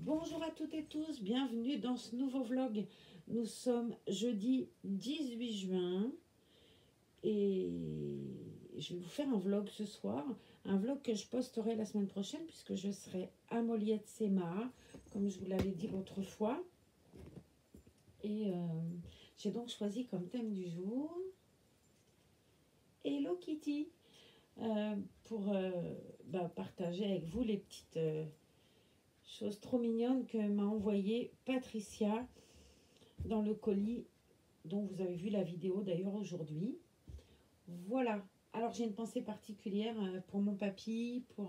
Bonjour à toutes et tous, bienvenue dans ce nouveau vlog. Nous sommes jeudi 18 juin et je vais vous faire un vlog ce soir. Un vlog que je posterai la semaine prochaine puisque je serai à Moliette-Sémar, comme je vous l'avais dit l'autre fois. Et j'ai donc choisi comme thème du jour Hello Kitty pour partager avec vous les petites... chose trop mignonne que m'a envoyé Patricia dans le colis dont vous avez vu la vidéo d'ailleurs aujourd'hui. Voilà. Alors j'ai une pensée particulière pour mon papy, pour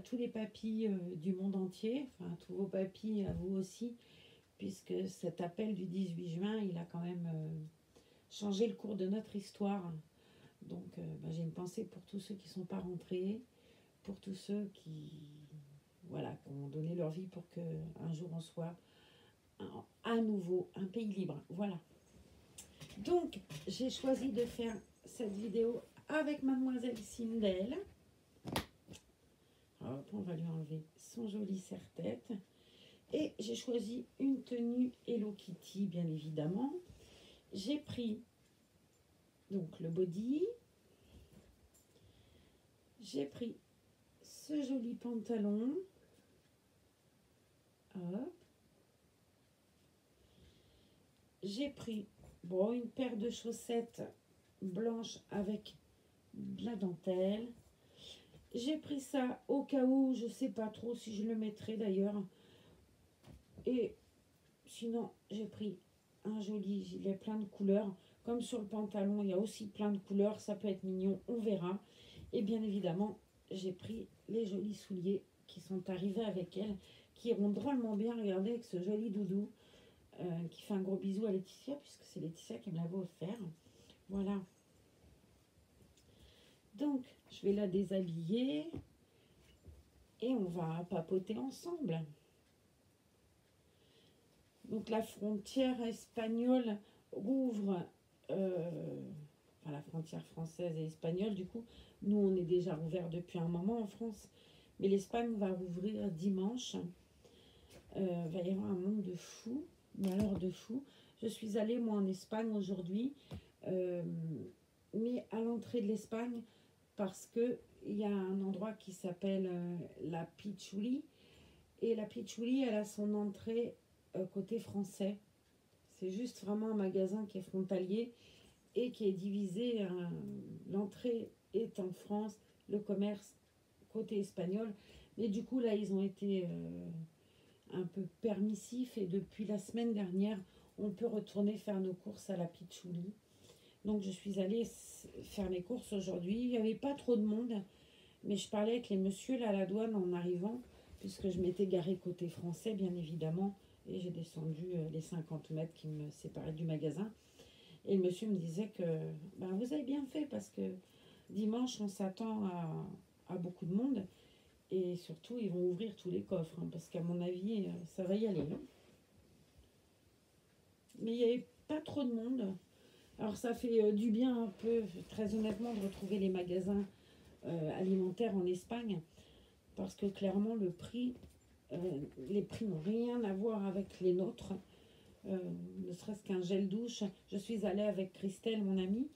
tous les papys du monde entier, enfin tous vos papys à vous aussi, puisque cet appel du 18 juin, il a quand même changé le cours de notre histoire. Donc j'ai une pensée pour tous ceux qui ne sont pas rentrés, pour tous ceux qui ont donné leur vie pour qu'un jour on soit à nouveau un pays libre. Voilà. Donc, j'ai choisi de faire cette vidéo avec mademoiselle Sindel. Hop, on va lui enlever son joli serre-tête. Et j'ai choisi une tenue Hello Kitty, bien évidemment. J'ai pris donc le body. J'ai pris ce joli pantalon. Hop. J'ai pris une paire de chaussettes blanches avec de la dentelle. J'ai pris ça au cas où, je ne sais pas trop si je le mettrai d'ailleurs. Et sinon, j'ai pris un joli gilet plein de couleurs. Comme sur le pantalon, il y a aussi plein de couleurs. Ça peut être mignon, on verra. Et bien évidemment, j'ai pris les jolis souliers qui sont arrivés avec elle, qui iront drôlement bien, regardez, avec ce joli doudou. Qui fait un gros bisou à Laetitia, puisque c'est Laetitia qui me l'avait offert. Voilà. Donc, je vais la déshabiller et on va papoter ensemble. Donc, la frontière espagnole rouvre, la frontière française et espagnole, du coup, nous, on est déjà rouvert depuis un moment en France, mais l'Espagne va rouvrir dimanche. Va y avoir un monde de fous. Mais alors de fou, je suis allée moi en Espagne aujourd'hui, mais à l'entrée de l'Espagne parce que il y a un endroit qui s'appelle la Pichuli, et la Pichuli elle a son entrée côté français. C'est juste vraiment un magasin qui est frontalier et qui est divisé. L'entrée est en France, le commerce côté espagnol, mais du coup là ils ont été un peu permissif et depuis la semaine dernière on peut retourner faire nos courses à la Pichouli. Donc je suis allée faire mes courses aujourd'hui. Il n'y avait pas trop de monde, mais je parlais avec les messieurs là à la douane en arrivant, puisque je m'étais garée côté français bien évidemment, et j'ai descendu les 50 mètres qui me séparaient du magasin, et le monsieur me disait que vous avez bien fait parce que dimanche on s'attend à beaucoup de monde. Et surtout, ils vont ouvrir tous les coffres, parce qu'à mon avis, ça va y aller. Mais il n'y avait pas trop de monde. Alors ça fait du bien un peu, très honnêtement, de retrouver les magasins alimentaires en Espagne. Parce que clairement, les prix n'ont rien à voir avec les nôtres. Ne serait-ce qu'un gel douche. Je suis allée avec Christelle, mon amie.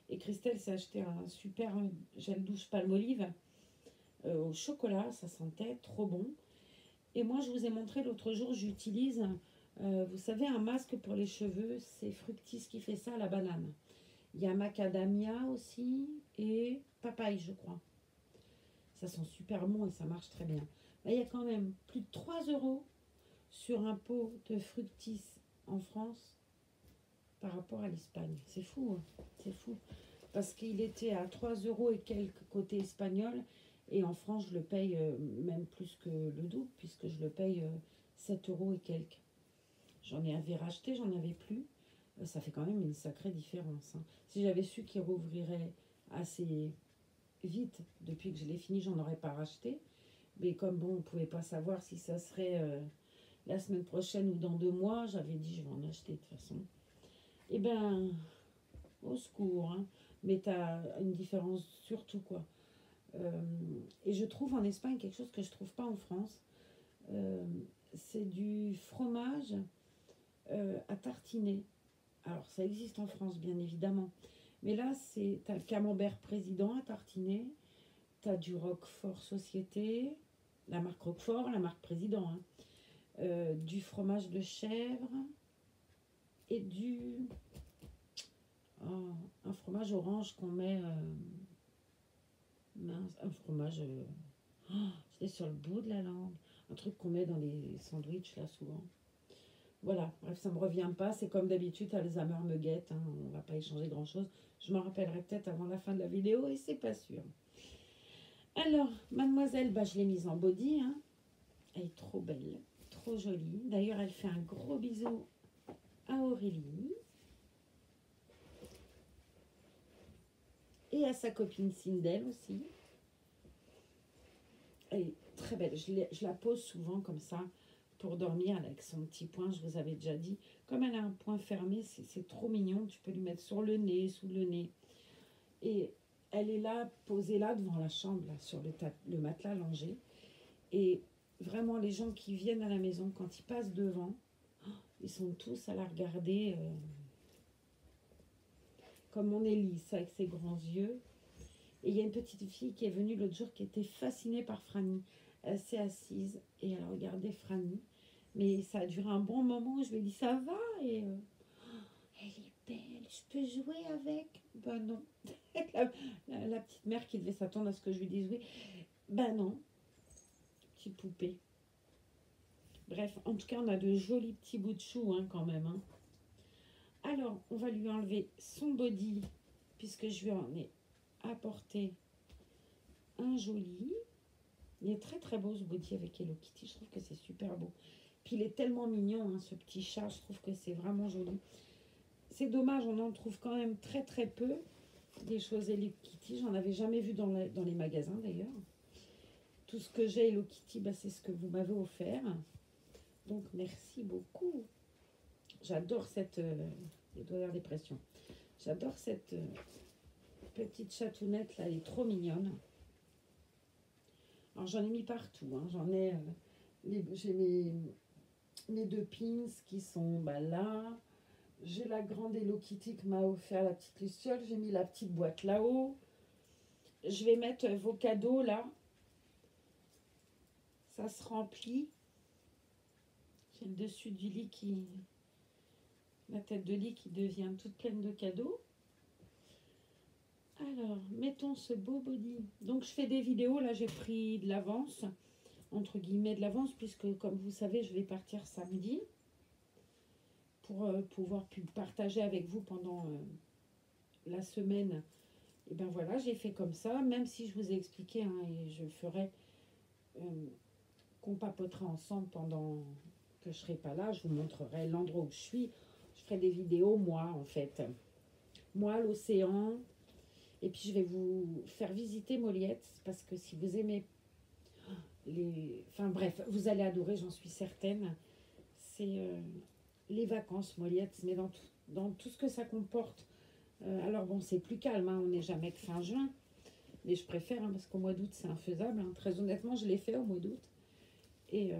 Et Christelle s'est acheté un super gel douche Palmolive. Au chocolat, ça sentait trop bon. Et moi, je vous ai montré l'autre jour, j'utilise, vous savez, un masque pour les cheveux, c'est Fructis qui fait ça, la banane. Il y a macadamia aussi et papaye, je crois. Ça sent super bon et ça marche très bien. Là, il y a quand même plus de 3 € sur un pot de Fructis en France par rapport à l'Espagne. C'est fou, hein, c'est fou. Parce qu'il était à 3 € et quelques côté espagnol. Et en France, je le paye même plus que le double, puisque je le paye 7 € et quelques. J'en avais racheté, j'en avais plus. Ça fait quand même une sacrée différence. Hein. Si j'avais su qu'il rouvrirait assez vite, depuis que je l'ai fini, j'en aurais pas racheté. Mais comme bon, on ne pouvait pas savoir si ça serait la semaine prochaine ou dans 2 mois, j'avais dit je vais en acheter de toute façon. Eh ben, au secours. Hein. Mais tu as une différence surtout, quoi. Et je trouve en Espagne quelque chose que je trouve pas en France. Euh, c'est du fromage à tartiner. Alors, ça existe en France, bien évidemment. Mais là, t'as le camembert président à tartiner. T'as du Roquefort Société, la marque Roquefort, la marque président. Hein. Du fromage de chèvre et oh, un fromage orange qu'on met... mince, un fromage... oh, j'étais sur le bout de la langue. Un truc qu'on met dans les sandwichs, là, souvent. Voilà, bref, ça me revient pas. C'est comme d'habitude, Alzheimer me guette. Hein, on va pas échanger grand-chose. Je m'en rappellerai peut-être avant la fin de la vidéo et c'est pas sûr. Alors, mademoiselle, bah, je l'ai mise en body. Hein. Elle est trop belle, trop jolie. D'ailleurs, elle fait un gros bisou à Aurélie. Et à sa copine Sindel aussi. Elle est très belle. Je la pose souvent comme ça pour dormir avec son petit poing, je vous avais déjà dit. Comme elle a un poing fermé, c'est trop mignon. Tu peux lui mettre sur le nez, sous le nez. Et elle est là, posée là devant la chambre, là, sur le matelas allongé. Et vraiment, les gens qui viennent à la maison, quand ils passent devant, ils sont tous à la regarder comme mon Élise, avec ses grands yeux. Et il y a une petite fille qui est venue l'autre jour qui était fascinée par Franny. Elle s'est assise et elle regardait Franny. Mais ça a duré un bon moment. Je lui ai dit, ça va? Et elle est belle, je peux jouer avec? Ben non. la petite mère qui devait s'attendre à ce que je lui dise oui. Ben non. Petite poupée. Bref, en tout cas, on a de jolis petits bouts de chou hein, quand même. Hein. Alors, on va lui enlever son body, puisque je lui en ai apporté un joli. Il est très très beau ce body avec Hello Kitty, je trouve que c'est super beau. Puis il est tellement mignon, hein, ce petit chat, je trouve que c'est vraiment joli. C'est dommage, on en trouve quand même très très peu, des choses Hello Kitty. J'en avais jamais vu dans les magasins d'ailleurs. Tout ce que j'ai Hello Kitty, bah, c'est ce que vous m'avez offert. Donc merci beaucoup. J'adore cette... il doit y avoir des pressions. J'adore cette petite chatounette là, elle est trop mignonne. Alors j'en ai mis partout. Hein. J'en ai... j'ai mes deux pins qui sont bah, là. J'ai la grande Hello Kitty que m'a offert la petite Luciole. J'ai mis la petite boîte là-haut. Je vais mettre vos cadeaux là. Ça se remplit. J'ai le dessus du lit qui... La tête de lit qui devient toute pleine de cadeaux. Alors, mettons ce beau body. Donc, je fais des vidéos. Là, j'ai pris de l'avance, entre guillemets de l'avance, puisque, comme vous savez, je vais partir samedi pour pouvoir partager avec vous pendant la semaine. Et ben voilà, j'ai fait comme ça, même si je vous ai expliqué, hein, et je ferai qu'on papotera ensemble pendant que je ne serai pas là. Je vous montrerai l'endroit où je suis. Je ferai des vidéos, moi, en fait. Moi, l'océan. Et puis, je vais vous faire visiter Moliette, parce que si vous aimez les... Enfin, bref, vous allez adorer, j'en suis certaine. C'est les vacances Moliette, mais dans tout ce que ça comporte. Alors, bon, c'est plus calme, hein, on n'est jamais que fin juin. Mais je préfère, hein, parce qu'au mois d'août, c'est infaisable. Hein. Très honnêtement, je l'ai fait au mois d'août. Et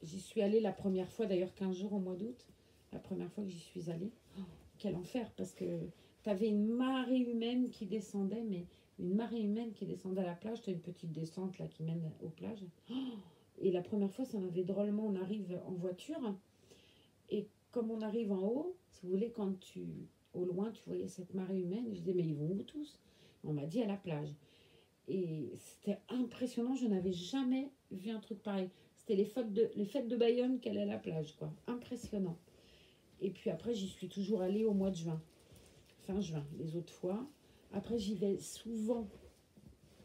j'y suis allée la première fois, d'ailleurs 15 jours au mois d'août. La première fois que j'y suis allée. Oh, quel enfer, parce que tu avais une marée humaine qui descendait, mais une marée humaine qui descendait à la plage. Tu as une petite descente là qui mène aux plages. Oh, et la première fois, ça m'avait drôlement... On arrive en voiture. Et comme on arrive en haut, si vous voulez, au loin, tu voyais cette marée humaine. Je disais, mais ils vont où tous? On m'a dit à la plage. Et c'était impressionnant. Je n'avais jamais vu un truc pareil. C'était les fêtes de Bayonne qu'elle est à la plage, quoi. Impressionnant. Et puis après, j'y suis toujours allée au mois de juin. Fin juin, les autres fois. Après, j'y vais souvent,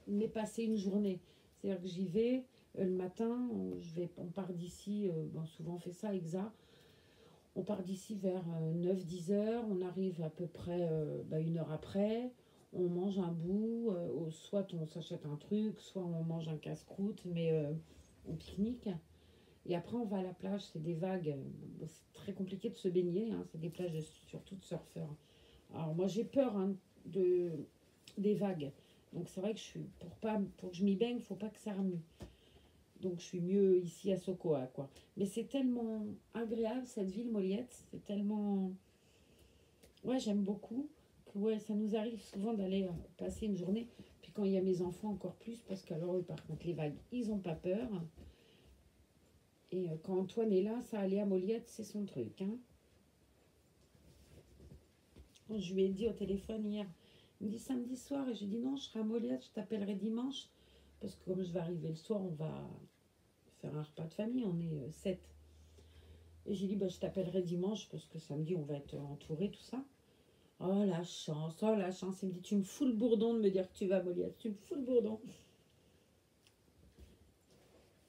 mais passer une journée. C'est-à-dire que j'y vais le matin, on part d'ici, bon, souvent on fait ça, Exa. On part d'ici vers 9-10 heures, on arrive à peu près une heure après, on mange un bout, soit on s'achète un truc, soit on mange un casse-croûte, mais on pique-nique. Et après, on va à la plage, c'est des vagues. C'est très compliqué de se baigner, hein, c'est des plages surtout de surfeurs. Alors moi, j'ai peur hein, des vagues. Donc c'est vrai que pour que je m'y baigne, il ne faut pas que ça remue. Donc je suis mieux ici à Sokoa, quoi. Mais c'est tellement agréable, cette ville, Moliette. C'est tellement... Ouais, j'aime beaucoup. Que, ouais, ça nous arrive souvent d'aller passer une journée. Puis quand il y a mes enfants, encore plus. Parce qu'alors, eux, par contre, les vagues, ils n'ont pas peur. Et quand Antoine est là, ça, aller à Moliette, c'est son truc. Hein. Je lui ai dit au téléphone hier, il me dit samedi soir, et je lui ai dit non, je serai à Moliette, je t'appellerai dimanche, parce que comme je vais arriver le soir, on va faire un repas de famille, on est 7. Et j'ai dit, bah, je t'appellerai dimanche, parce que samedi, on va être entouré, tout ça. Oh la chance, oh la chance. Il me dit, tu me fous le bourdon de me dire que tu vas à Moliette, tu me fous le bourdon.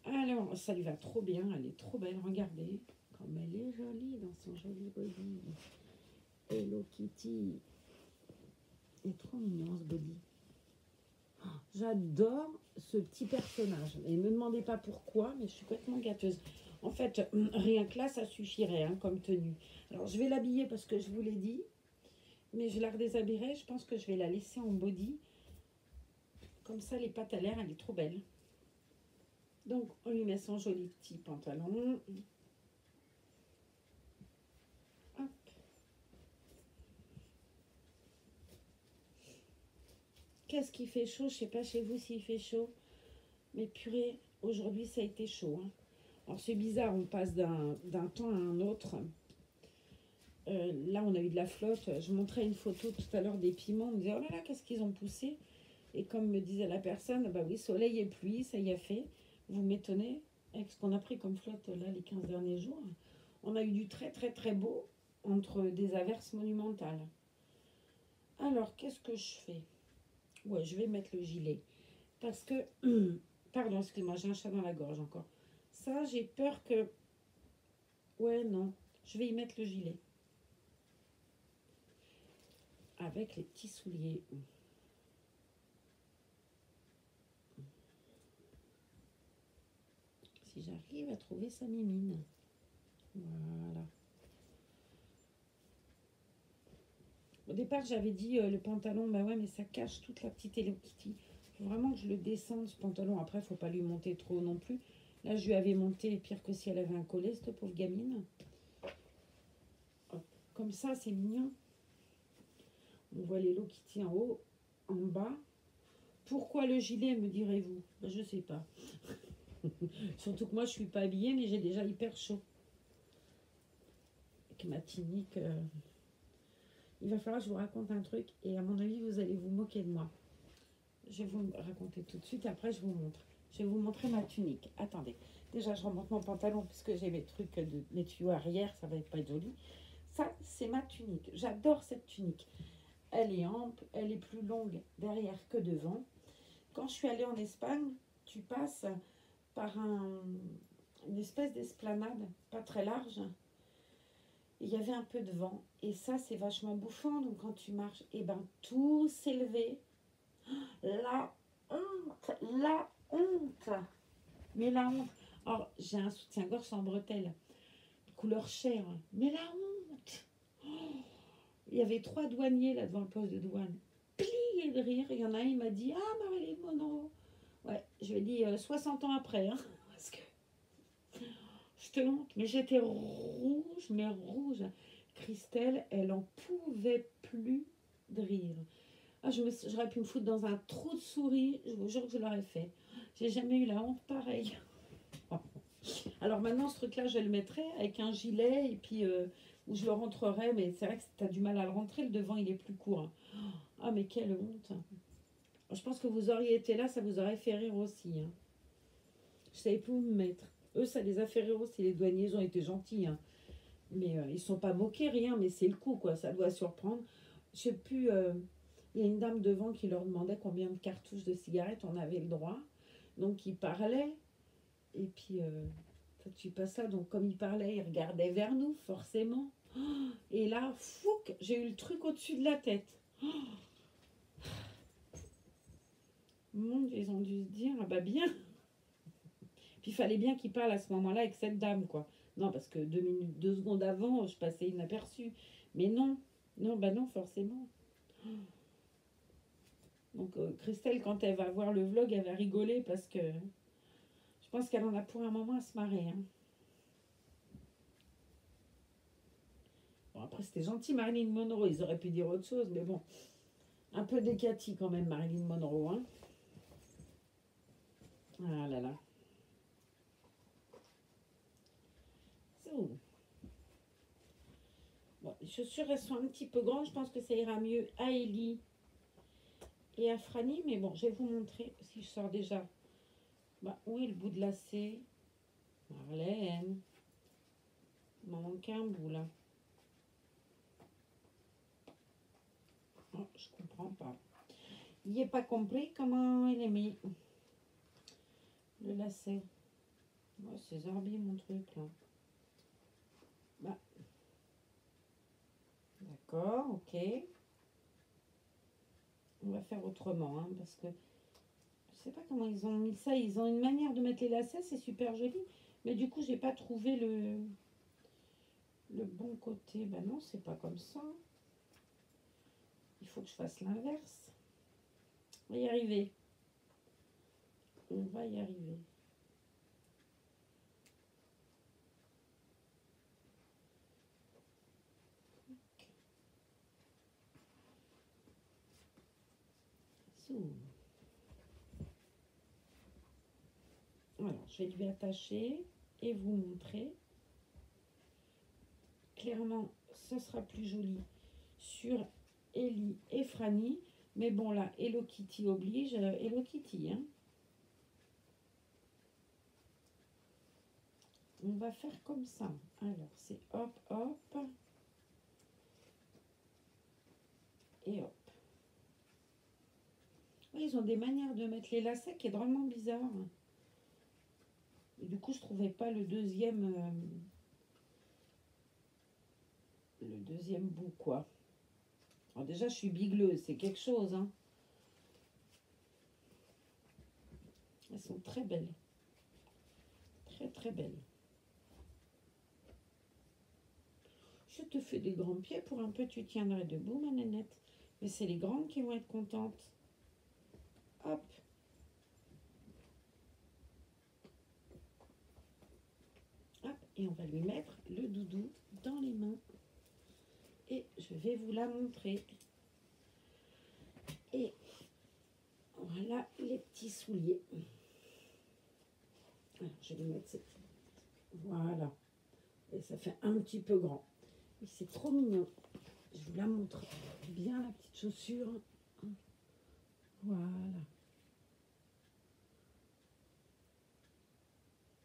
Alors, ça lui va trop bien, elle est trop belle, regardez, comme elle est jolie dans son joli body. Hello Kitty. Il est trop mignon ce body. J'adore ce petit personnage. Et ne me demandez pas pourquoi, mais je suis complètement gâteuse. En fait, rien que là, ça suffirait hein, comme tenue. Alors, je vais l'habiller parce que je vous l'ai dit. Mais je la redéshabillerai. Je pense que je vais la laisser en body. Comme ça, les pattes à l'air, elle est trop belle. Donc, on lui met son joli petit pantalon. Hop. Qu'est-ce qui fait chaud? Je ne sais pas chez vous s'il fait chaud. Mais purée, aujourd'hui, ça a été chaud. Hein. Alors, c'est bizarre, on passe d'un temps à un autre. Là, on a eu de la flotte. Je montrais une photo tout à l'heure des piments. On me disait, oh là là, qu'est-ce qu'ils ont poussé? Et comme me disait la personne, bah oui, soleil et pluie, ça y a fait. Vous m'étonnez avec ce qu'on a pris comme flotte là les 15 derniers jours. On a eu du très très très beau entre des averses monumentales. Alors, qu'est-ce que je fais? Ouais, je vais mettre le gilet. Parce que, pardon, excuse-moi, j'ai un chat dans la gorge encore. Ça, j'ai peur que... Ouais, non, je vais y mettre le gilet. Avec les petits souliers. Si j'arrive à trouver sa mimine. Voilà. Au départ, j'avais dit le pantalon, bah ouais, mais ça cache toute la petite Hello Kitty. Il faut vraiment que je le descende, ce pantalon. Après, il ne faut pas lui monter trop non plus. Là, je lui avais monté pire que si elle avait un collet, cette pauvre gamine. Hop. Comme ça, c'est mignon. On voit les Hello Kitty en haut, en bas. Pourquoi le gilet, me direz-vous? Je ne sais pas. Surtout que moi, je ne suis pas habillée, mais j'ai déjà hyper chaud. Avec ma tunique... Il va falloir que je vous raconte un truc et à mon avis, vous allez vous moquer de moi. Je vais vous raconter tout de suite, après je vous montre. Je vais vous montrer ma tunique. Attendez, déjà je remonte mon pantalon parce que j'ai mes trucs, mes tuyaux arrière, ça va pas être joli. Ça, c'est ma tunique. J'adore cette tunique. Elle est ample, elle est plus longue derrière que devant. Quand je suis allée en Espagne, tu passes par une espèce d'esplanade, pas très large. Il y avait un peu de vent. Et ça, c'est vachement bouffant. Donc, quand tu marches, et ben tout s'est levé. La honte, la honte. Mais la honte. Alors, j'ai un soutien-gorge sans bretelles, couleur chair. Mais la honte. Oh, il y avait 3 douaniers là devant le poste de douane. Plié de rire. Il y en a un, il m'a dit, ah, Marilyn Monroe. Ouais, je lui ai dit 60 ans après. Hein, parce que je te honte. Mais j'étais rouge, mais rouge. Christelle, elle en pouvait plus de rire. Ah, j'aurais pu me foutre dans un trou de souris, je vous jure que je l'aurais fait. J'ai jamais eu la honte pareille. Alors maintenant, ce truc-là, je le mettrai avec un gilet et puis où je le rentrerai, mais c'est vrai que tu as du mal à le rentrer, le devant il est plus court. Ah, mais quelle honte. Je pense que vous auriez été là, ça vous aurait fait rire aussi. Hein. Je savais plus où me mettre. Eux, ça les a fait rire aussi, les douaniers, ils ont été gentils. Hein. Mais ils ne sont pas moqués, rien, mais c'est le coup, quoi. Ça doit surprendre. Je sais plus, il y a une dame devant qui leur demandait combien de cartouches de cigarettes on avait le droit. Donc, ils parlaient. Et puis, tu passes ça. Donc, comme ils parlaient, ils regardaient vers nous, forcément. Et là, fouc, j'ai eu le truc au-dessus de la tête. Mon Dieu, ils ont dû se dire, ah bah bien. Puis, il fallait bien qu'ils parlent à ce moment-là avec cette dame, quoi. Non, parce que 2 secondes avant, je passais inaperçue. Mais non, non, bah non, forcément. Donc, Christelle, quand elle va voir le vlog, elle va rigoler parce que je pense qu'elle en a pour un moment à se marrer. Hein. Bon, après, c'était gentil, Marilyn Monroe. Ils auraient pu dire autre chose, mais bon. Un peu décati quand même, Marilyn Monroe. Hein. Ah là là. So. Bon, les chaussures, elles sont un petit peu grandes. Je pense que ça ira mieux à Ellie et à Franny. Mais bon, je vais vous montrer si je sors déjà. Bah, où est le bout de lacet? Marlène. Il m'en manque un bout là. Oh, je comprends pas. Il n'est pas compris comment il est mis. Le lacet. Oh, c'est zarbi mon truc là. Bah. D'accord, ok. On va faire autrement, hein, parce que je sais pas comment ils ont mis ça. Ils ont une manière de mettre les lacets, c'est super joli. Mais du coup, j'ai pas trouvé le bon côté. Ben non, c'est pas comme ça. Il faut que je fasse l'inverse. On va y arriver. On va y arriver. Alors, je vais lui attacher et vous montrer. Clairement, ce sera plus joli sur Ellie et Franny. Mais bon, là, Hello Kitty oblige. Hello Kitty, hein. On va faire comme ça. Alors, c'est hop, hop. Et hop. Oui, ils ont des manières de mettre les lacets qui est drôlement bizarre. Et du coup, je trouvais pas le deuxième bout, quoi. Alors déjà, je suis bigleuse, c'est quelque chose, hein. Elles sont très belles. Très, très belles. Je te fais des grands pieds pour un peu, tu tiendrais debout, ma nénette. Mais c'est les grandes qui vont être contentes. Hop. Hop. Et on va lui mettre le doudou dans les mains. Et je vais vous la montrer. Et voilà les petits souliers. Alors, je vais mettre cette... Voilà. Et ça fait un petit peu grand. Et c'est trop mignon. Je vous la montre bien, la petite chaussure. Voilà.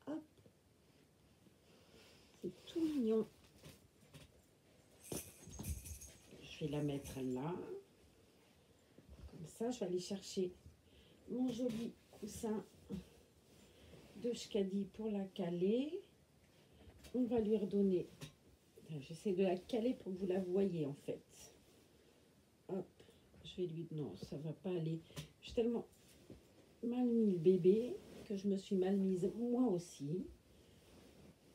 Hop. C'est tout mignon. Je vais la mettre là. Comme ça, je vais aller chercher mon joli coussin de Schkadi pour la caler. On va lui redonner. J'essaie de la caler pour que vous la voyez en fait. Hop. Je vais lui... Non, ça va pas aller. J'ai tellement mal mis le bébé que je me suis mal mise moi aussi.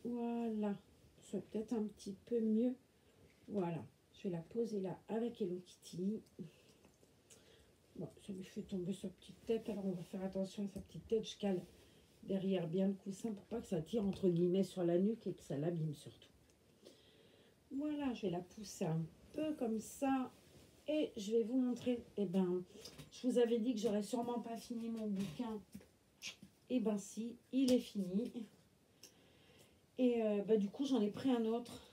Voilà. C'est peut-être un petit peu mieux. Voilà. Je vais la poser là avec Hello Kitty. Bon, ça lui fait tomber sa petite tête. Alors, on va faire attention à sa petite tête. Je cale derrière bien le coussin pour pas que ça tire entre guillemets sur la nuque et que ça l'abîme surtout. Voilà, je vais la pousser un peu comme ça. Et je vais vous montrer. Eh ben, je vous avais dit que j'aurais sûrement pas fini mon bouquin. Eh ben si, il est fini. Et bah, du coup, j'en ai pris un autre.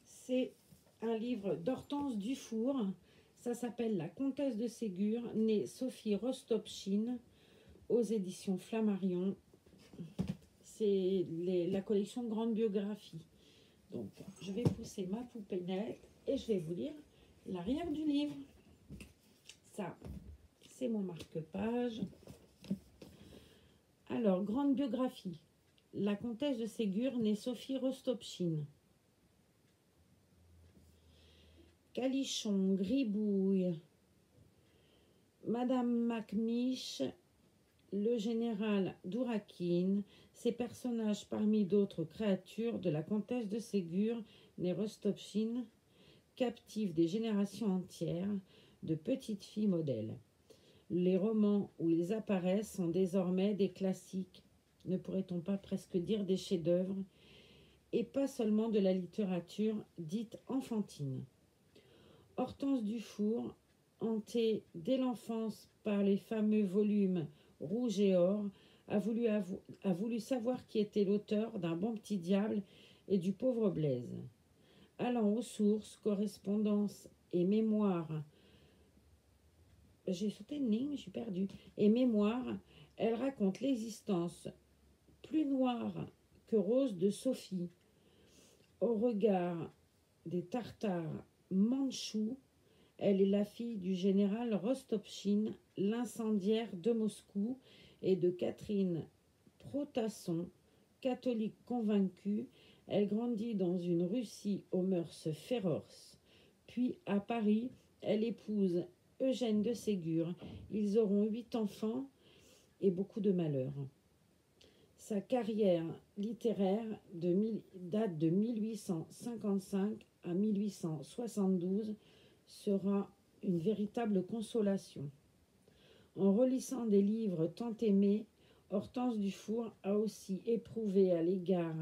C'est un livre d'Hortense Dufour. Ça s'appelle La Comtesse de Ségur, née Sophie Rostopchine, aux éditions Flammarion. C'est la collection Grande Biographie. Donc, je vais pousser ma poupeinette et je vais vous lire l'arrière du livre. Ça, c'est mon marque-page. Alors, Grande Biographie. La Comtesse de Ségur, née Sophie Rostopchine. Calichon, Gribouille, Madame Macmiche, le général Dourakine, ces personnages parmi d'autres créatures de la comtesse de Ségur, née Rostopchine, captive des générations entières de petites filles modèles. Les romans où ils apparaissent sont désormais des classiques, ne pourrait-on pas presque dire des chefs-d'œuvre, et pas seulement de la littérature dite enfantine. Hortense Dufour, hantée dès l'enfance par les fameux volumes Rouge et Or, a voulu savoir qui était l'auteur d'un Bon petit diable et du pauvre Blaise. Allant aux sources, correspondances et mémoires, j'ai sauté une ligne, je suis perdue, et mémoires, elle raconte l'existence plus noire que rose de Sophie, au regard des Tartares mandchous. Elle est la fille du général Rostopchine, l'incendiaire de Moscou, et de Catherine Protasson, catholique convaincue. Elle grandit dans une Russie aux mœurs féroces. Puis, à Paris, elle épouse Eugène de Ségur. Ils auront 8 enfants et beaucoup de malheurs. Sa carrière littéraire date de 1855 à 1872 sera une véritable consolation. En relissant des livres tant aimés, Hortense Dufour a aussi éprouvé à l'égard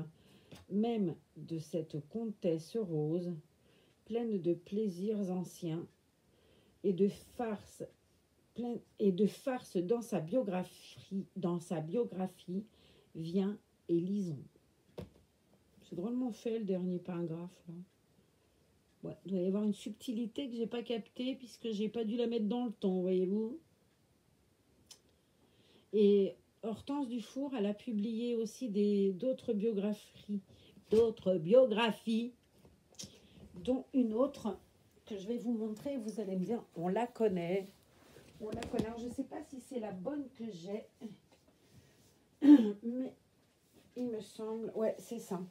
même de cette comtesse rose, pleine de plaisirs anciens et de farces dans sa biographie, viens et lisons. C'est drôlement fait le dernier paragraphe là. Ouais, il doit y avoir une subtilité que j'ai pas captée puisque j'ai pas dû la mettre dans le ton, voyez-vous. Et Hortense Dufour, elle a publié aussi d'autres biographies, dont une autre que je vais vous montrer. Vous allez me dire, on la connaît. Alors, je ne sais pas si c'est la bonne que j'ai, mais il me semble, ouais, c'est ça.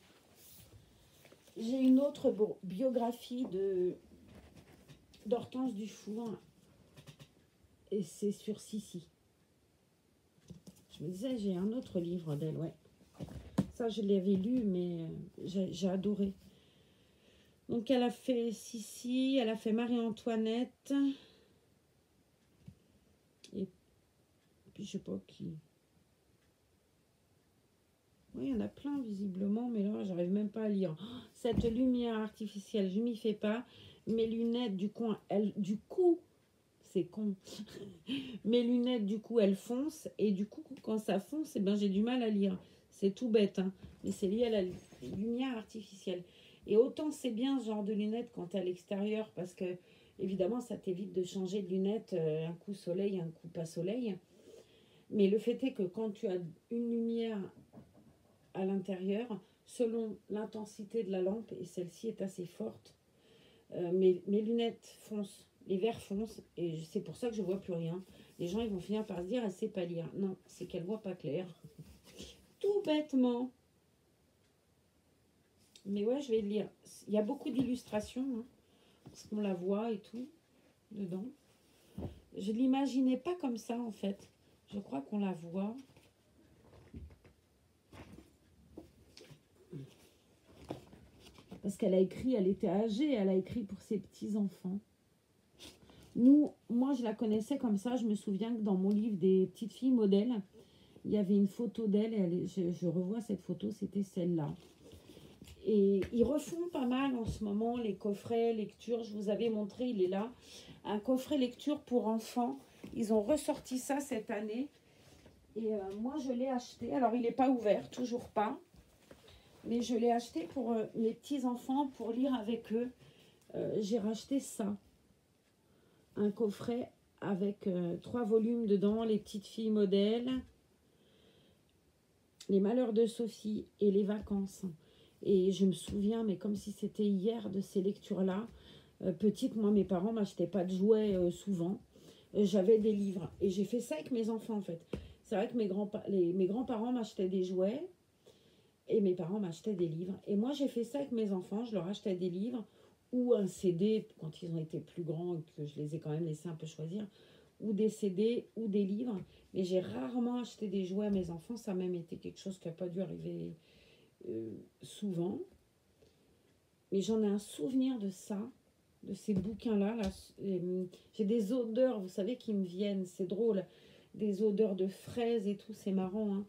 J'ai une autre biographie d'Hortense Dufour, et c'est sur Sissi. Je me disais, j'ai un autre livre d'elle, ouais. Ça, je l'avais lu, mais j'ai adoré. Donc, elle a fait Sissi, elle a fait Marie-Antoinette. Et puis, je sais pas qui. Oui, il y en a plein, visiblement, mais là, j'arrive même pas à lire. Oh, cette lumière artificielle, je m'y fais pas. Mes lunettes, du coup, c'est con. Mes lunettes, du coup, elles foncent. Et du coup, quand ça fonce, eh ben, j'ai du mal à lire. C'est tout bête, hein, mais c'est lié à la lumière artificielle. Et autant c'est bien ce genre de lunettes quand tu es à l'extérieur, parce que, évidemment, ça t'évite de changer de lunettes un coup soleil, un coup pas soleil. Mais le fait est que quand tu as une lumière à l'intérieur, selon l'intensité de la lampe, et celle-ci est assez forte, mes lunettes foncent. Les verres foncent et c'est pour ça que je vois plus rien. Les gens ils vont finir par se dire elle sait pas lire. Non, c'est qu'elle voit pas clair. Tout bêtement. Mais ouais, je vais le lire. Il y a beaucoup d'illustrations, hein, parce qu'on la voit et tout dedans. Je l'imaginais pas comme ça en fait. Je crois qu'on la voit. Parce qu'elle a écrit, elle était âgée, elle a écrit pour ses petits-enfants. Moi, je la connaissais comme ça. Je me souviens que dans mon livre des petites filles modèles, il y avait une photo d'elle. Je revois cette photo, c'était celle-là. Et ils refont pas mal en ce moment les coffrets lecture. Je vous avais montré, il est là. Un coffret lecture pour enfants. Ils ont ressorti ça cette année. Et moi, je l'ai acheté. Alors, il n'est pas ouvert, toujours pas. Mais je l'ai acheté pour mes petits-enfants, pour lire avec eux. J'ai racheté ça. Un coffret avec 3 volumes dedans, les petites filles modèles, les malheurs de Sophie et les vacances. Et je me souviens, mais comme si c'était hier, de ces lectures-là. Petite, moi, mes parents m'achetaient pas de jouets souvent. J'avais des livres. Et j'ai fait ça avec mes enfants, en fait. C'est vrai que mes grands-parents m'achetaient des jouets et mes parents m'achetaient des livres. Et moi, j'ai fait ça avec mes enfants. Je leur achetais des livres ou un CD quand ils ont été plus grands et que je les ai quand même laissés un peu choisir, ou des CD ou des livres. Mais j'ai rarement acheté des jouets à mes enfants. Ça a même été quelque chose qui n'a pas dû arriver souvent. Mais j'en ai un souvenir de ça. de ces bouquins-là. Là, j'ai des odeurs, vous savez, qui me viennent. C'est drôle. Des odeurs de fraises et tout. C'est marrant, hein.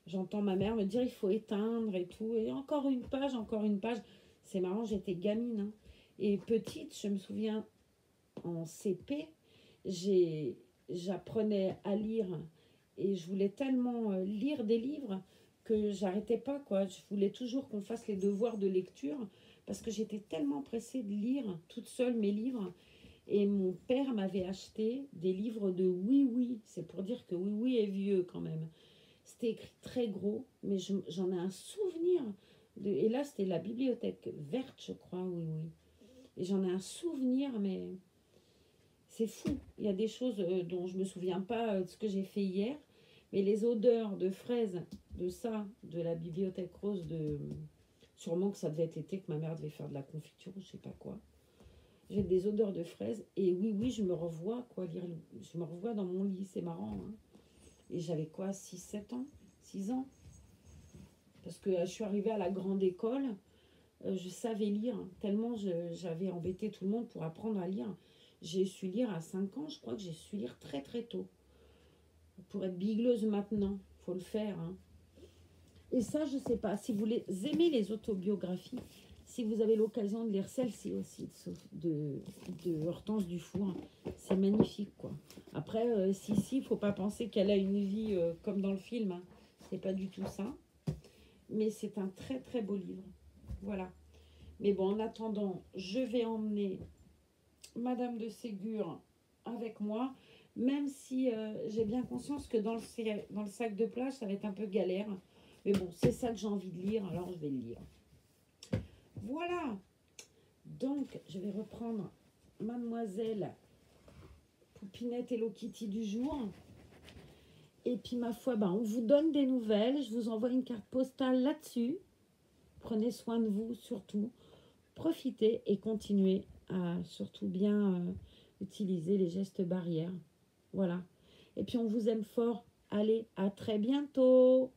J'entends ma mère me dire il faut éteindre et tout. Et encore une page, encore une page. C'est marrant, j'étais gamine, hein. Et petite, je me souviens, en CP, j'apprenais à lire. Et je voulais tellement lire des livres que j'arrêtais pas, quoi. Je voulais toujours qu'on fasse les devoirs de lecture parce que j'étais tellement pressée de lire toute seule mes livres. Et mon père m'avait acheté des livres de Oui Oui. C'est pour dire que Oui Oui est vieux quand même. C'était écrit très gros, mais j'en ai un souvenir. Et là, c'était la bibliothèque verte, je crois, Oui Oui. Et j'en ai un souvenir, mais c'est fou. Il y a des choses dont je ne me souviens pas de ce que j'ai fait hier. Mais les odeurs de fraises, de ça, de la bibliothèque rose, sûrement que ça devait être l'été, que ma mère devait faire de la confiture ou je sais pas quoi. J'ai des odeurs de fraises. Et oui, oui, je me revois, quoi, lire. Je me revois dans mon lit, c'est marrant, hein. Et j'avais quoi, 6 7 ans, 6 ans. Parce que je suis arrivée à la grande école, je savais lire, hein, tellement j'avais embêté tout le monde pour apprendre à lire. J'ai su lire à 5 ans, je crois que j'ai su lire très très tôt. Pour être bigleuse maintenant, faut le faire, hein. Et ça, je sais pas, si vous aimez les autobiographies, si vous avez l'occasion de lire celle-ci aussi, de Hortense Dufour, c'est magnifique, quoi. Après, il faut pas penser qu'elle a une vie comme dans le film, hein. C'est pas du tout ça. Mais c'est un très très beau livre. Voilà. Mais bon, en attendant, je vais emmener Madame de Ségur avec moi, même si j'ai bien conscience que dans le sac de plage, ça va être un peu galère. Mais bon, c'est ça que j'ai envie de lire, alors je vais le lire. Voilà. Donc, je vais reprendre Mademoiselle Poupinette Hello Kitty du jour. Et puis, ma foi, on vous donne des nouvelles. Je vous envoie une carte postale là-dessus. Prenez soin de vous, surtout. Profitez et continuez à surtout bien utiliser les gestes barrières. Voilà. Et puis, on vous aime fort. Allez, à très bientôt.